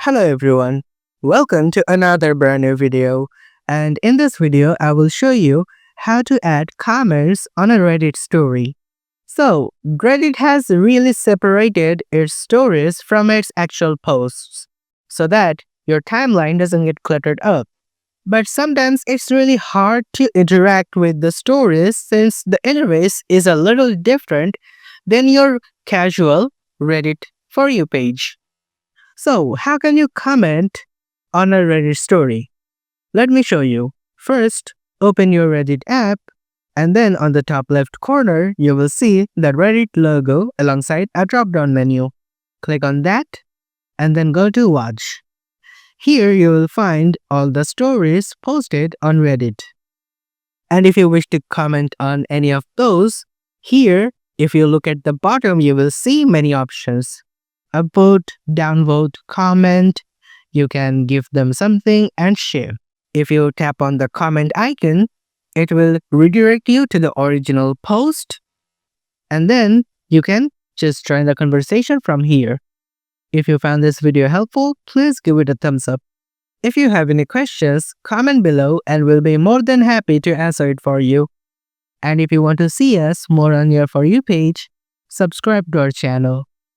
Hello everyone, welcome to another brand new video, and in this video I will show you how to add comments on a Reddit story. So Reddit has really separated its stories from its actual posts so that your timeline doesn't get cluttered up. But sometimes it's really hard to interact with the stories since the interface is a little different than your casual Reddit For You page. So, how can you comment on a Reddit story? Let me show you. First, open your Reddit app, and then on the top left corner, you will see the Reddit logo alongside a drop down menu. Click on that, and then go to Watch. Here, you will find all the stories posted on Reddit. And if you wish to comment on any of those, here, if you look at the bottom, you will see many options. Upvote, downvote, comment. You can give them something and share. If you tap on the comment icon, it will redirect you to the original post, and then you can just join the conversation from here. If you found this video helpful, please give it a thumbs up. If you have any questions, comment below and we'll be more than happy to answer it for you. And if you want to see us more on your For You page, subscribe to our channel.